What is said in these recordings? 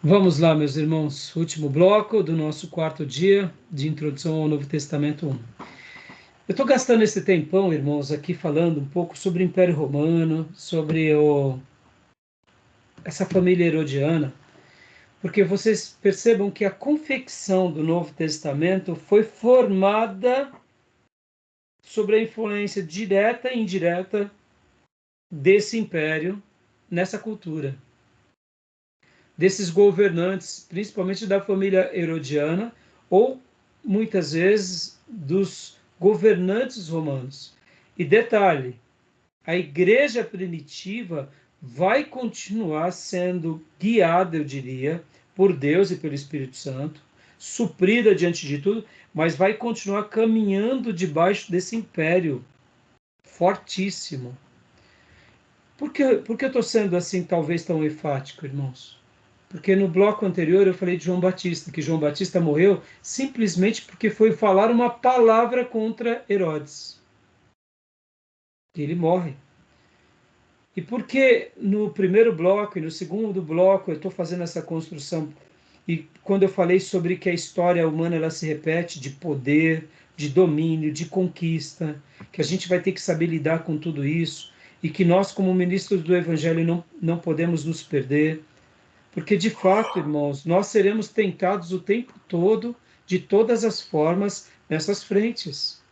Vamos lá, meus irmãos, último bloco do nosso quarto dia de introdução ao Novo Testamento 1. Eu estou gastando esse tempão, irmãos, aqui falando um pouco sobre o Império Romano, sobre essa família herodiana, porque vocês percebam que a confecção do Novo Testamento foi formada sobre a influência direta e indireta desse império nessa cultura, desses governantes, principalmente da família herodiana, ou muitas vezes dos governantes romanos. E detalhe, a igreja primitiva vai continuar sendo guiada, eu diria, por Deus e pelo Espírito Santo, suprida diante de tudo, mas vai continuar caminhando debaixo desse império fortíssimo. Por que eu estou sendo assim, talvez tão enfático, irmãos? Porque no bloco anterior eu falei de João Batista, que João Batista morreu simplesmente porque foi falar uma palavra contra Herodes. E ele morre. E por que no primeiro bloco e no segundo bloco eu estou fazendo essa construção? E quando eu falei sobre que a história humana ela se repete de poder, de domínio, de conquista, que a gente vai ter que saber lidar com tudo isso, e que nós, como ministros do Evangelho, não podemos nos perder. Porque, de fato, irmãos, nós seremos tentados o tempo todo, de todas as formas, nessas frentes.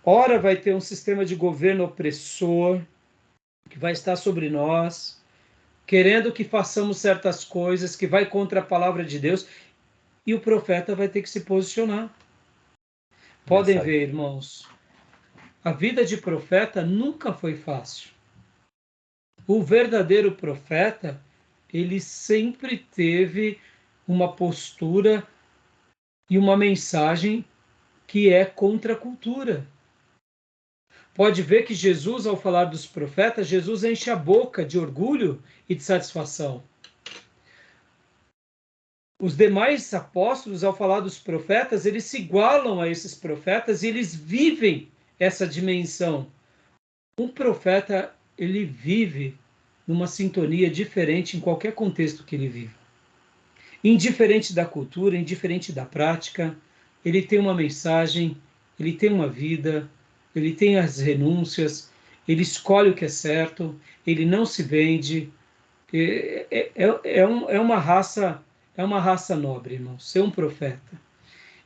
Ora, vai ter um sistema de governo opressor que vai estar sobre nós, querendo que façamos certas coisas, que vai contra a palavra de Deus, e o profeta vai ter que se posicionar. Podem ver, irmãos, a vida de profeta nunca foi fácil. O verdadeiro profeta, ele sempre teve uma postura e uma mensagem que é contra a cultura. Pode ver que Jesus, ao falar dos profetas, Jesus enche a boca de orgulho e de satisfação. Os demais apóstolos, ao falar dos profetas, eles se igualam a esses profetas e eles vivem essa dimensão. Um profeta, ele vive numa sintonia diferente em qualquer contexto que ele vive. Indiferente da cultura, indiferente da prática, ele tem uma mensagem, ele tem uma vida, ele tem as renúncias, ele escolhe o que é certo, ele não se vende. É uma raça nobre, irmãos, ser um profeta.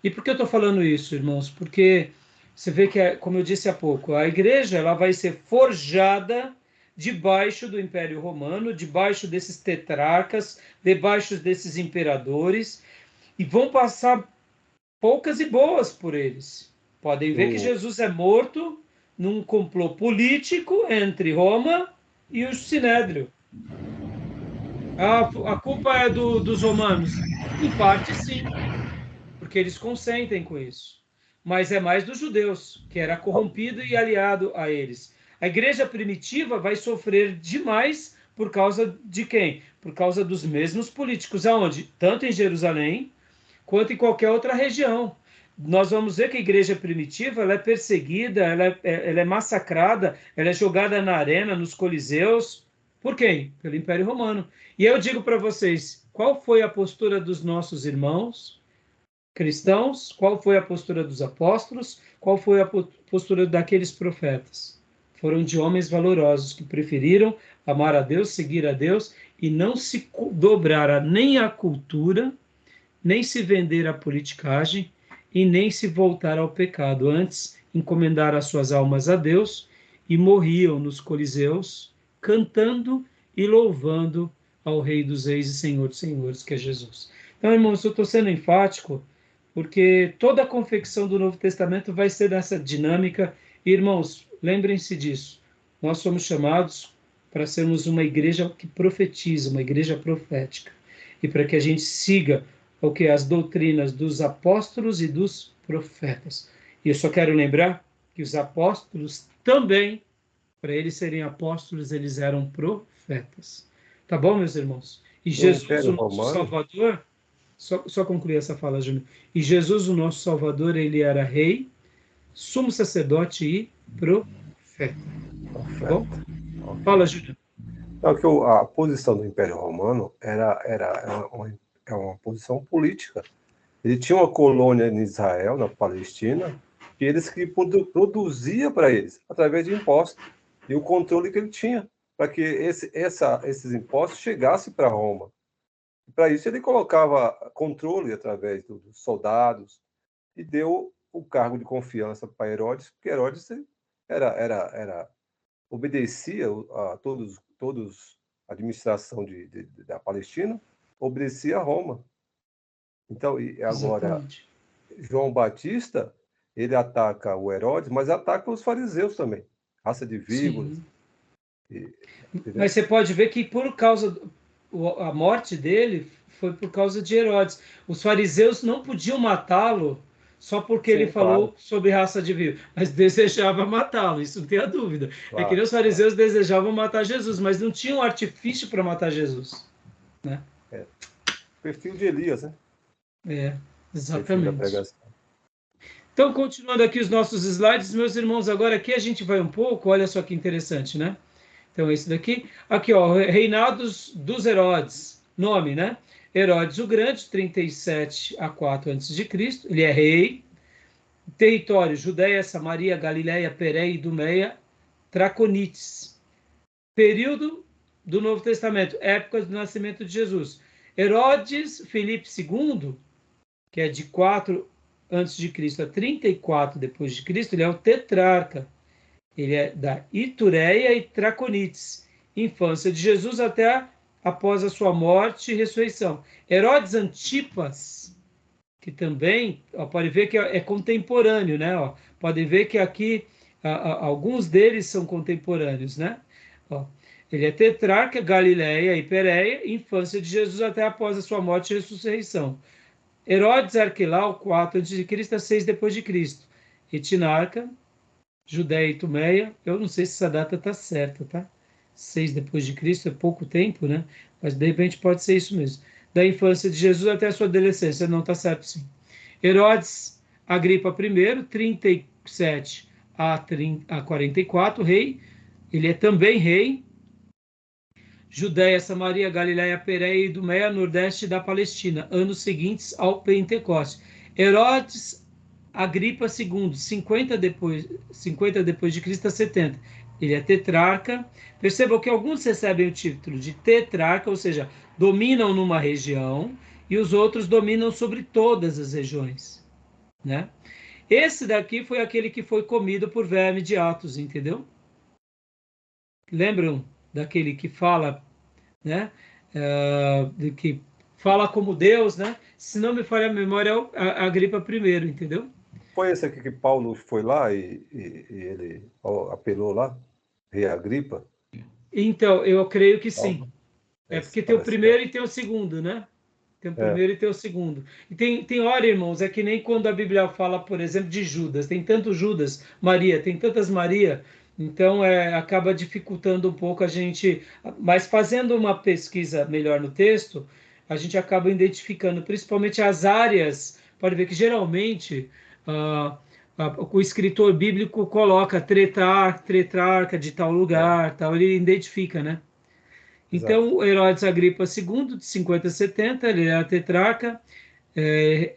E por que eu estou falando isso, irmãos? Porque você vê que, como eu disse há pouco, a igreja ela vai ser forjada debaixo do Império Romano, debaixo desses tetrarcas, debaixo desses imperadores, e vão passar poucas e boas por eles. Podem ver que Jesus é morto num complô político entre Roma e o Sinédrio. A culpa é dos romanos? Em parte, sim, porque eles consentem com isso. Mas é mais dos judeus, que era corrompido e aliado a eles. A igreja primitiva vai sofrer demais por causa de quem? Por causa dos mesmos políticos. Aonde? Tanto em Jerusalém, quanto em qualquer outra região. Nós vamos ver que a igreja primitiva ela é perseguida, ela é massacrada, ela é jogada na arena, nos coliseus. Por quem? Pelo Império Romano. E eu digo para vocês, qual foi a postura dos nossos irmãos cristãos? Qual foi a postura dos apóstolos? Qual foi a postura daqueles profetas? Foram de homens valorosos que preferiram amar a Deus, seguir a Deus e não se dobrar nem à cultura, nem se vender à politicagem e nem se voltar ao pecado. Antes, encomendar as suas almas a Deus e morriam nos coliseus, cantando e louvando ao Rei dos Reis e Senhor dos Senhores, que é Jesus. Então, irmãos, eu estou sendo enfático porque toda a confecção do Novo Testamento vai ser nessa dinâmica. E, irmãos, lembrem-se disso. Nós somos chamados para sermos uma igreja que profetiza, uma igreja profética. E para que a gente siga o que as doutrinas dos apóstolos e dos profetas. E eu só quero lembrar que os apóstolos também, para eles serem apóstolos, eles eram profetas. Tá bom, meus irmãos? E Jesus, o nosso Salvador, só concluir essa fala, Júnior. E Jesus, o nosso Salvador, ele era rei, sumo sacerdote e profeta. Tá bom? Fala, Júnior. Não, a posição do Império Romano é uma posição política. Ele tinha uma colônia em Israel, na Palestina, que eles que produzia para eles, através de impostos. E o controle que ele tinha, para que esses impostos chegassem para Roma. Para isso, ele colocava controle através dos soldados e deu o cargo de confiança para Herodes, porque Herodes obedecia a todos a administração da Palestina, obedecia a Roma. Então, e agora, Exatamente. João Batista, ele ataca o Herodes, mas ataca os fariseus também, raça de víboras. Sim. Entendeu? Mas você pode ver que por causa a morte dele foi por causa de Herodes. Os fariseus não podiam matá-lo só porque ele Sim, claro, falou sobre raça de víbora, mas desejava matá-lo, isso não tem a dúvida. É que nem claro, os fariseus desejavam matar Jesus, mas não tinham artifício para matar Jesus, né? é. Perfil de Elias, né? É, Perfil da exatamente. pregação. Então, continuando aqui os nossos slides, meus irmãos, agora aqui a gente vai um pouco, olha só que interessante, né? Então, esse daqui, aqui, ó, reinados dos Herodes, nome, né? Herodes o Grande, 37 a 4 a.C., ele é rei, território, Judéia, Samaria, Galiléia, Pérea e Idumeia, Traconites. Período do Novo Testamento, época do nascimento de Jesus. Herodes Filipe II, que é de 4 antes de Cristo a 34 depois de Cristo, ele é o tetrarca. Ele é da Itureia e Traconites, infância de Jesus até após a sua morte e ressurreição. Herodes Antipas, que também, ó, pode ver que é contemporâneo, né? Ó, pode ver que aqui alguns deles são contemporâneos, né? Ó, ele é tetrarca, Galiléia e Pérea, infância de Jesus até após a sua morte e ressurreição. Herodes Arquelau, 4 a.C. a 6 depois de Cristo. Etinarca, Judéia e Tumeia, eu não sei se essa data está certa, tá? 6 depois de Cristo é pouco tempo, né? Mas de repente pode ser isso mesmo. Da infância de Jesus até a sua adolescência, não está certo sim. Herodes Agripa I, 37 a 44, rei. Ele é também rei. Judéia, Samaria, Galiléia, Pérea e Idumeia, nordeste da Palestina, anos seguintes ao Pentecoste. Herodes Agripa II, 50 depois de Cristo a 70. Ele é tetrarca. Percebam que alguns recebem o título de tetrarca, ou seja, dominam numa região e os outros dominam sobre todas as regiões, né? Esse daqui foi aquele que foi comido por verme de Atos, entendeu? Lembram daquele que fala, né? De que fala como Deus, né? Se não me falha a memória, é a Agripa I, entendeu? Foi esse aqui que Paulo foi lá e ele apelou lá? Rei Agripa? Então, eu creio que sim. Paulo? É Esse porque tem o parece que é. primeiro e tem o segundo, né? Tem o É, primeiro e tem o segundo. E tem hora, irmãos, é que nem quando a Bíblia fala, por exemplo, de Judas. Tem tanto Judas, Maria, tem tantas Maria. Então, acaba dificultando um pouco a gente. Mas fazendo uma pesquisa melhor no texto, a gente acaba identificando principalmente as áreas. Pode ver que geralmente o escritor bíblico coloca tetrarca de tal é, lugar, tal, ele identifica, né? exato. Então, Herodes Agripa II, de 50 a 70, ele era tetrarca,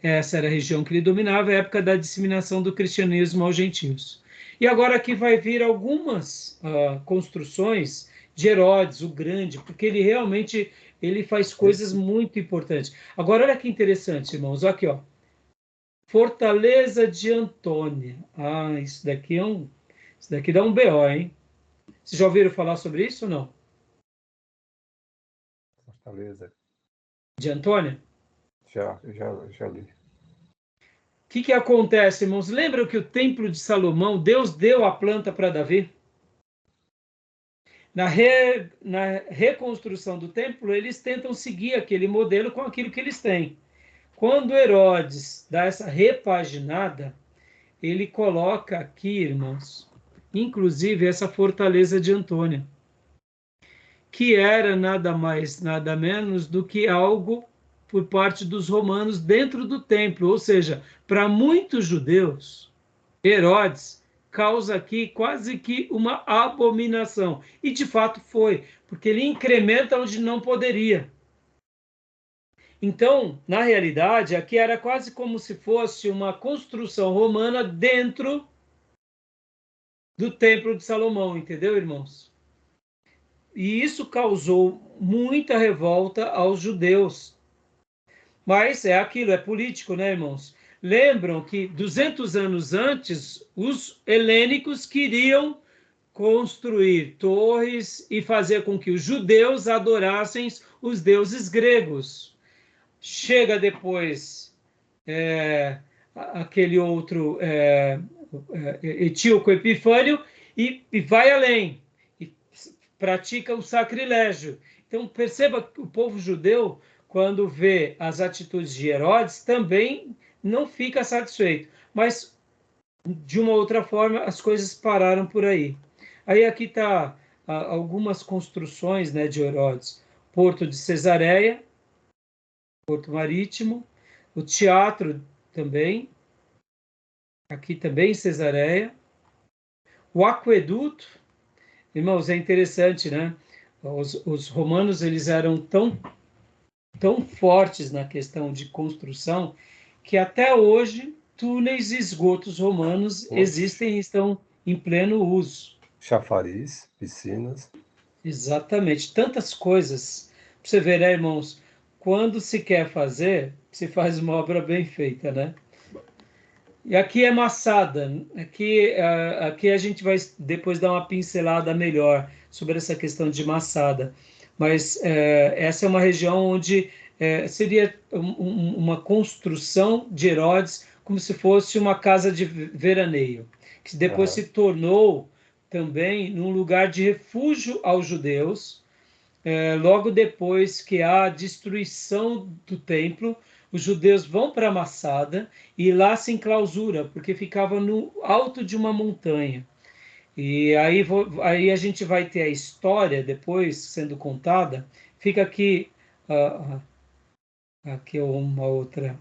essa era a região que ele dominava, a época da disseminação do cristianismo aos gentios. E agora aqui vai vir algumas construções de Herodes, o Grande, porque ele realmente ele faz coisas Esse, muito importantes. Agora, olha que interessante, irmãos, aqui, ó. Fortaleza de Antônia. Ah, isso daqui dá um BO, hein? Vocês já ouviram falar sobre isso ou não? Fortaleza, De Antônia? já li. O que acontece, irmãos? Lembram que o templo de Salomão, Deus deu a planta para Davi? Na reconstrução do templo, eles tentam seguir aquele modelo com aquilo que eles têm. Quando Herodes dá essa repaginada, ele coloca aqui, irmãos, inclusive essa fortaleza de Antônia, que era nada mais, nada menos do que algo por parte dos romanos dentro do templo, ou seja, para muitos judeus, Herodes causa aqui quase que uma abominação. E de fato foi, porque ele incrementa onde não poderia. Então, na realidade, aqui era quase como se fosse uma construção romana dentro do Templo de Salomão, entendeu, irmãos? E isso causou muita revolta aos judeus. Mas é aquilo, é político, né, irmãos? Lembram que 200 anos antes, os helênicos queriam construir torres e fazer com que os judeus adorassem os deuses gregos. Chega depois aquele outro Etíoco Epifânio e vai além, e pratica o sacrilégio. Então perceba que o povo judeu, quando vê as atitudes de Herodes, também não fica satisfeito. Mas, de uma outra forma, as coisas pararam por aí. Aí aqui está algumas construções, né, de Herodes. Porto de Cesareia, Porto Marítimo, o teatro também, aqui também em Cesareia, o aqueduto. Irmãos, é interessante, né? Os romanos, eles eram tão fortes na questão de construção que até hoje túneis e esgotos romanos existem e estão em pleno uso. Chafariz, piscinas. Exatamente, tantas coisas. Para você ver, né, irmãos? Quando se quer fazer, se faz uma obra bem feita, né? E aqui é Massada. Aqui a gente vai depois dar uma pincelada melhor sobre essa questão de Massada. Mas essa é uma região onde seria uma construção de Herodes como se fosse uma casa de veraneio, que depois Aham. se tornou também num lugar de refúgio aos judeus. Logo depois que há a destruição do templo, os judeus vão para Massada e lá se enclausura, porque ficava no alto de uma montanha. E aí a gente vai ter a história depois sendo contada. Fica aqui, aqui é uma outra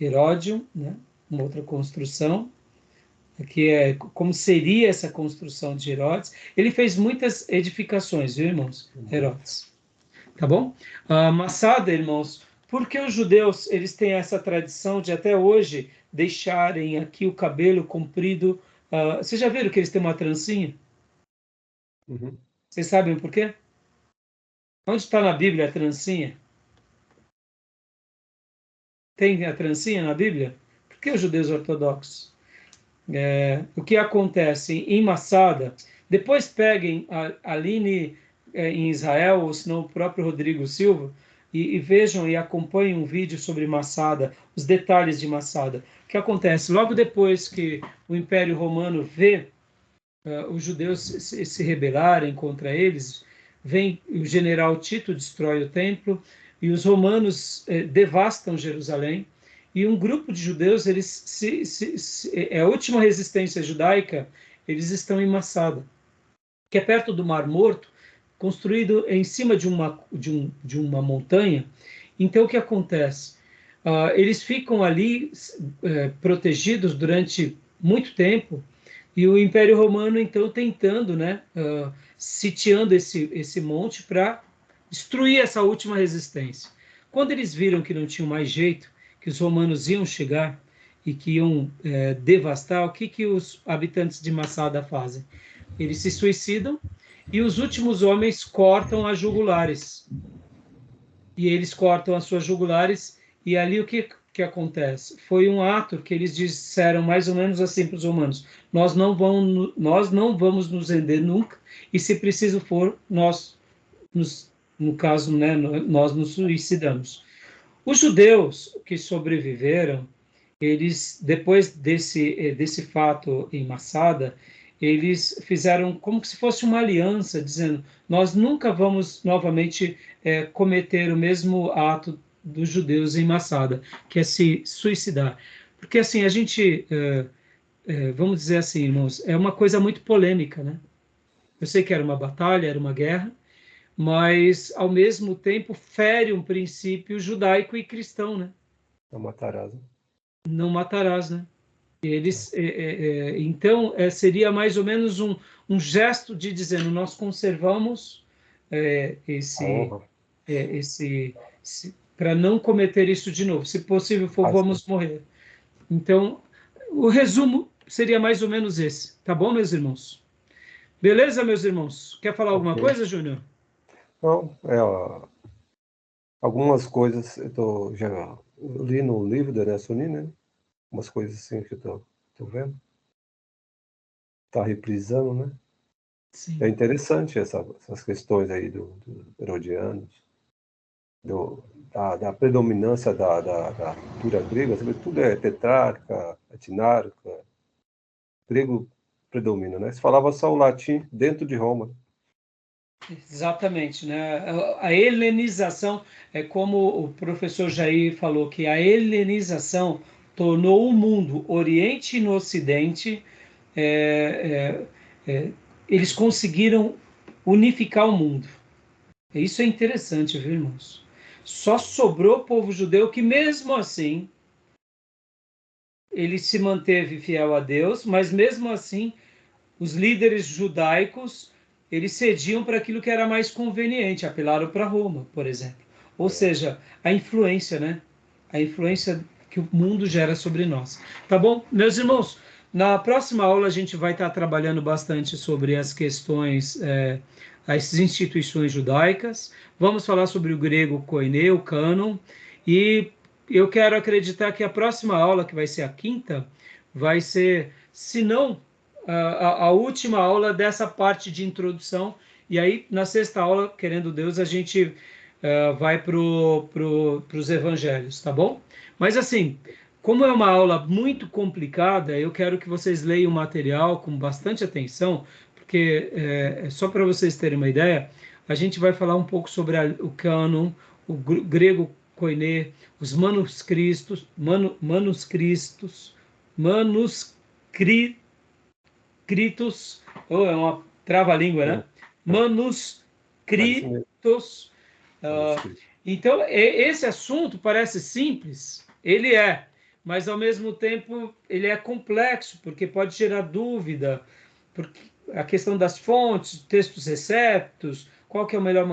Heródio, né? Uma outra construção. Aqui é como seria essa construção de Herodes. Ele fez muitas edificações, viu, irmãos? Herodes. Tá bom? Massada, irmãos, porque os judeus eles têm essa tradição de até hoje deixarem aqui o cabelo comprido. Vocês já viram que eles têm uma trancinha? Uhum. Vocês sabem por quê? Onde está na Bíblia a trancinha? Tem a trancinha na Bíblia? Por que os judeus ortodoxos? O que acontece em Massada? Depois peguem a Aline em Israel, ou se não o próprio Rodrigo Silva, e vejam e acompanhem um vídeo sobre Massada, os detalhes de Massada. O que acontece? Logo depois que o Império Romano vê os judeus se rebelarem contra eles, vem o general Tito, destrói o templo, e os romanos devastam Jerusalém, e um grupo de judeus, é a última resistência judaica, eles estão em Massada, que é perto do Mar Morto, construído em cima de uma montanha. Então, o que acontece? Eles ficam ali protegidos durante muito tempo, e o Império Romano, então, tentando, né, sitiando esse monte para destruir essa última resistência. Quando eles viram que não tinham mais jeito, que os romanos iam chegar e que iam devastar, o que os habitantes de Massada fazem? Eles se suicidam e os últimos homens cortam as jugulares. E eles cortam as suas jugulares e ali o que acontece? Foi um ato que eles disseram mais ou menos assim para os romanos: nós não vamos nos render nunca e se preciso for, no caso, né, nós nos suicidamos. Os judeus que sobreviveram, eles, depois desse fato em Massada, eles fizeram como se fosse uma aliança, dizendo: nós nunca vamos novamente cometer o mesmo ato dos judeus em Massada, que é se suicidar. Porque assim, a gente, vamos dizer assim, irmãos, é uma coisa muito polêmica, né? Eu sei que era uma batalha, era uma guerra, mas ao mesmo tempo fere um princípio judaico e cristão, né? É uma tarasa. Não matarás, né? Eles, então, seria mais ou menos um gesto de dizendo, nós conservamos é, A esse, honra. esse, para não cometer isso de novo. Se possível for, Assim. vamos morrer. Então, o resumo seria mais ou menos esse. Tá bom, meus irmãos? Beleza, meus irmãos? Quer falar alguma Ok. coisa, Júnior? Não, ó, algumas coisas já li no livro da Nessoni, né? Umas coisas assim que tô vendo. Tá reprisando, né? É Sim. interessante essas questões aí do Herodianos, da predominância da cultura grega. Você vê, tudo é tetrarca, etinarca, grego predomina, né? Se falava só o latim dentro de Roma. Exatamente, né? A helenização é como o professor Jair falou que a helenização tornou o mundo Oriente e no Ocidente, é, eles conseguiram unificar o mundo. Isso é interessante, viu, irmãos? Só sobrou o povo judeu que mesmo assim ele se manteve fiel a Deus, mas mesmo assim os líderes judaicos eles cediam para aquilo que era mais conveniente, apelaram para Roma, por exemplo. Ou É. seja, a influência, né? A influência que o mundo gera sobre nós. Tá bom? Meus irmãos, na próxima aula a gente vai estar trabalhando bastante sobre as questões, as instituições judaicas. Vamos falar sobre o grego koiné, o cânon, e eu quero acreditar que a próxima aula, que vai ser a quinta, vai ser, se não a última aula dessa parte de introdução, e aí na sexta aula, querendo Deus, a gente vai para os evangelhos, tá bom? Mas assim, como é uma aula muito complicada, eu quero que vocês leiam o material com bastante atenção, porque só para vocês terem uma ideia, a gente vai falar um pouco sobre o cânon, o grego koiné, os manuscritos, é uma trava-língua, né? É, mas isso mesmo, Manuscritos. ah, manuscrito. então, esse assunto parece simples, ele mas ao mesmo tempo ele é complexo, porque pode gerar dúvida, porque a questão das fontes, textos receptos, qual que é o melhor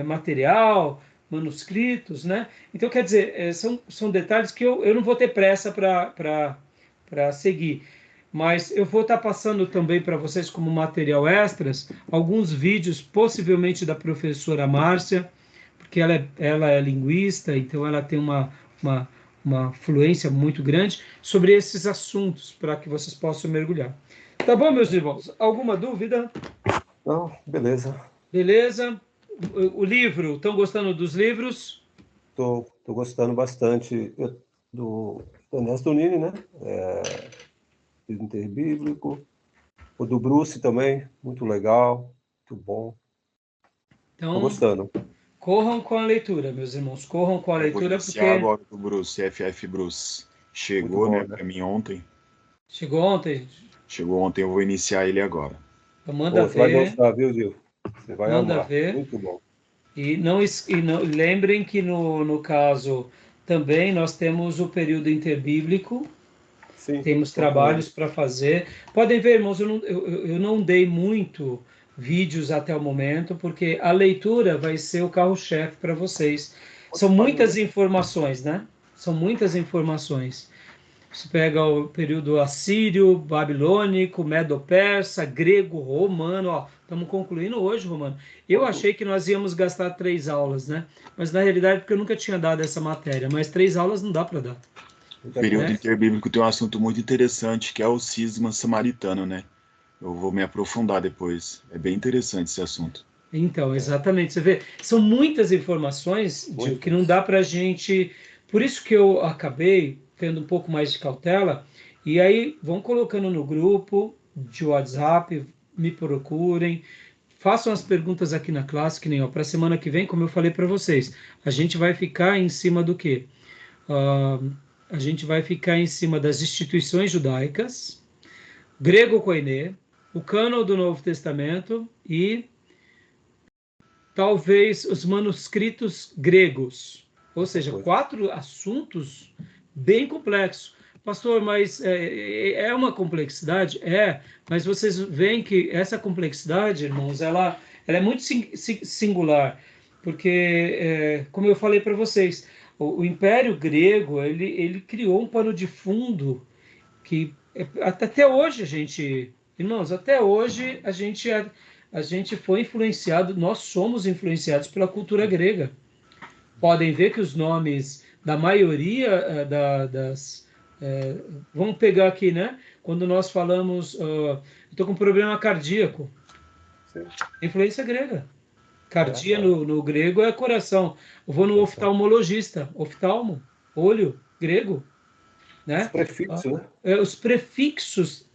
material, manuscritos, né? Então, quer dizer, são detalhes que eu não vou ter pressa para seguir. Mas eu vou estar passando também para vocês como material extras alguns vídeos, possivelmente da professora Márcia, porque ela é linguista, então ela tem uma, uma fluência muito grande sobre esses assuntos, para que vocês possam mergulhar. Tá bom, meus irmãos? Alguma dúvida? Não, beleza. Beleza? O livro, estão gostando dos livros? Tô gostando bastante do Ernesto Nini, né? Interbíblico. O do Bruce também, muito legal, muito bom. Tô Então, gostando. corram com a leitura, meus irmãos, corram com a Eu vou leitura, iniciar porque agora o Bruce, FF Bruce. Muito Chegou, bom, né, né? para mim ontem. chegou ontem, Chegou ontem, eu vou iniciar ele agora. então Pô, você vai gostar, viu, Gil? Você vai manda amar. ver. Muito bom. E não lembrem que no caso também nós temos o período interbíblico, Sim, temos tô com ele. trabalhos para fazer. Podem ver, irmãos, eu não dei muito vídeos até o momento, porque a leitura vai ser o carro-chefe para vocês. São Spotify, muitas né? informações, né? São muitas informações. Você pega o período assírio, babilônico, medo-persa, grego, romano. Ó, estamos concluindo hoje, romano. Eu achei que nós íamos gastar 3 aulas, né? Mas na realidade, porque eu nunca tinha dado essa matéria. Mas 3 aulas não dá para dar, O Muita período coisa. né? interbíblico tem um assunto muito interessante, que é o cisma samaritano, né? Eu vou me aprofundar depois. É bem interessante esse assunto. Então, exatamente. Você vê, são muitas informações, Gil, que não Muitas. dá para a gente. Por isso que eu acabei tendo um pouco mais de cautela. E aí, vão colocando no grupo de WhatsApp, me procurem, façam as perguntas aqui na classe, que nem para a semana que vem, como eu falei para vocês, a gente vai ficar em cima do quê? Ah, a gente vai ficar em cima das instituições judaicas, grego koiné, o cânon do Novo Testamento e talvez os manuscritos gregos, ou Muita seja, coisa. 4 assuntos bem complexos. pastor, mas é uma complexidade? Mas vocês veem que essa complexidade, irmãos, ela é muito singular, porque, como eu falei para vocês, o Império Grego, ele criou um pano de fundo que até hoje irmãos, até hoje a gente foi influenciado, nós somos influenciados pela cultura grega. Podem ver que os nomes da maioria vamos pegar aqui, né? Quando nós falamos, estou com um problema cardíaco, Sim. influência grega. Cardia no grego é coração. Eu vou no oftalmologista, oftalmo, olho, grego, né? Os prefixos, né? Os prefixos,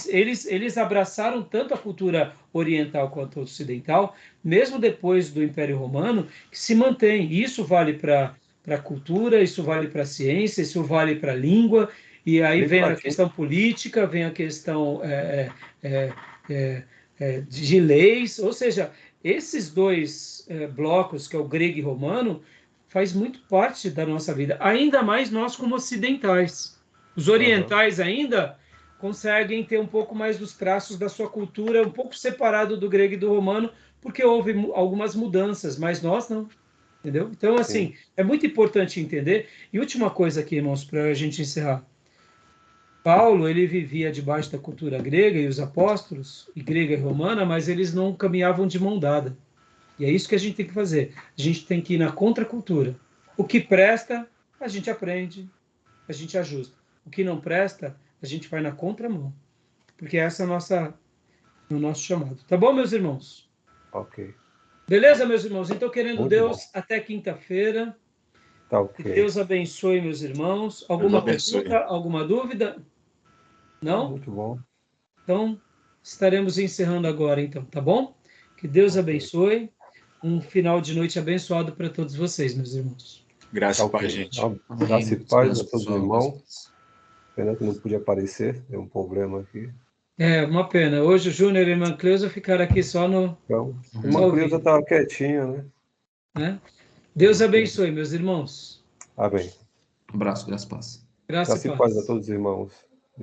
eles abraçaram tanto a cultura oriental quanto a ocidental, mesmo depois do Império Romano, que se mantém. Isso vale para a cultura, isso vale para a ciência, isso vale para a língua, e aí vem a questão política, vem a questão de leis, ou seja, esses dois blocos, que é o grego e romano, faz muito parte da nossa vida, ainda mais nós como ocidentais. Os orientais ainda conseguem ter um pouco mais dos traços da sua cultura, um pouco separado do grego e do romano, porque houve algumas mudanças, mas nós não, entendeu? Então, assim, é muito importante entender. E última coisa aqui, irmãos, para a gente encerrar. Paulo, ele vivia debaixo da cultura grega e os apóstolos, e grega e romana, mas eles não caminhavam de mão dada. E é isso que a gente tem que fazer. A gente tem que ir na contracultura. O que presta, a gente aprende, a gente ajusta. O que não presta, a gente vai na contramão. Porque essa é o nosso chamado. Tá bom, meus irmãos? Ok. Beleza, meus irmãos? Então, querendo Muito Deus, bom. até quinta-feira. Tá ok. Que Deus abençoe, meus irmãos. Alguma pergunta? Alguma dúvida? Não? Muito bom. Então, estaremos encerrando agora, então, tá bom? Que Deus abençoe. Um final de noite abençoado para todos vocês, meus irmãos. Graça e paz, gente. Graça e paz a todos os irmãos. Pena que não podia aparecer, deu um problema aqui. É, uma pena. Hoje o Júnior e a irmã Cleusa ficaram aqui só no... Então, a irmã Cleusa estava quietinha, né? Deus abençoe, meus irmãos. Amém. Um abraço, graça e paz. Graça e paz a paz. todos os irmãos.